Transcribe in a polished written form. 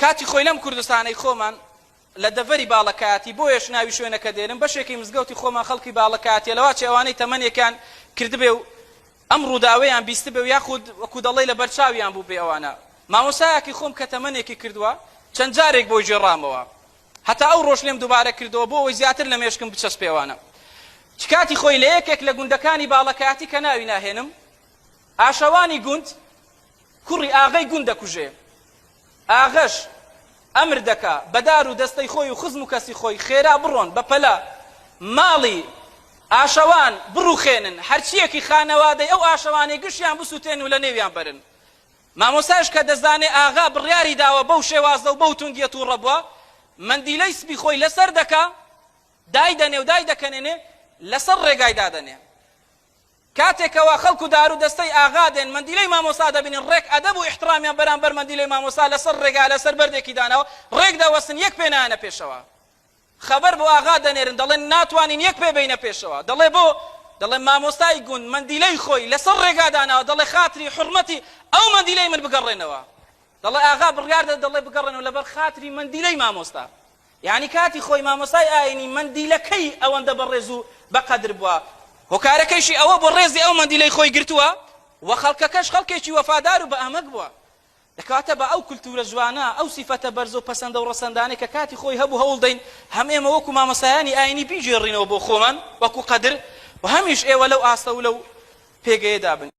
کاتی خۆی لەم کوردستانەی خۆمان لە دەڤەری باڵەکایەتی بۆیەش ناوی شوێنەکە دێنم بەشێکی مزگەوتی خۆمان خەڵکی باڵەکایەتیە لەوا چێ ئەوانەی تەمەنێکیان کردبێ و ئەم ڕووداوەیان بیستبێ و یاخود وەکو دەڵێ لە بەرچاویان بوو بێ ئەوانە مامۆسایەکی خۆم کە تەمەنێکی کردووە چەند جارێک بۆی گێڕامەوە هەتا ئەو ڕۆژ لێم دووبارە کردەوە بۆ ئەوەی زیاتر لە مێشکم بچەسپێوانە کاتی خۆی لە یەکێک لە گوندەکانی باڵەکایەتی کە ناوی ناهێنم ئاشەوانی گوند کوڕی ئاغای گوند دەکوژێ ئاغەش ئەمر دەکا بەدار و دەستەی خۆی و خزم و کەسی خۆی خێرا بڕۆن بە پەلە ماڵی ئاشەوان بڕوخێنن هەرچیەکی خانەوادەی ئەو ئاشەوانەی گشتیان بسووتێن و لە نێویان برن مامۆسایش کە دەزانێ ئاغا بڕیاری داوە بەو شێوازە و بەو توندیە تووڕە بووە مەندیلەی سپی خۆی لەسەر دەکا دایدەنێ و دای دەکەنێنێ لەسەر ڕێگای دادەنێ کاتێکەوە خەڵک و دار و دەستەی ئاغا دێن مەندیلەی مامۆسا دەبینن ڕێک ئەدەب و ئیحترامیان بەرامبەر مەندیلەی مامۆسا لەسەر ڕێگا لەسەر بەردێکی داناوە ڕێک دەوەستن یەک پێ نایەنە پێشەوە خەبەر بۆ ئاغا دەنێرن دەڵێن ناتوانین یەک پێ بینە پێشەوە دەڵێ بۆ دەڵێ مامۆستای گوند مەندیلەی خۆی لەسەر ڕێگا داناوە دەڵێ خاتری حورمەتی ئەو مەندیلەی من بگەڕێنەوە دەڵێ ئاغا بڕیار دەدا دەڵێ بگەڕێنەوە لەبەر خاتری مەندیلەی مامۆستا یعنی کاتی خۆی مامۆستای ئاینی مەندیلەکەی ئەوەندە بەڕێز و بەقەدر بووە هۆکارەکەیشی ئەوە بۆ ڕێزی ئەو مەندیلەی خۆی گرتووە و خەڵکەکەش خەڵکێکی وەفادار و بە ئەمەک بووە دەکاتە بە ئەو کولتورە جوانە ئەو سیفەتە بەرز و پەسەندە و ڕەسەندانەی کە کاتی خۆی هەبوو هەوڵ دەین هەم ئێمە وەکو مامۆسایانی ئاینی بیجێڕینەوە بۆ خۆمان وەکو قەدر و هەمیش ئێوە لەو ئاستە و لەو پێگەیەدا بن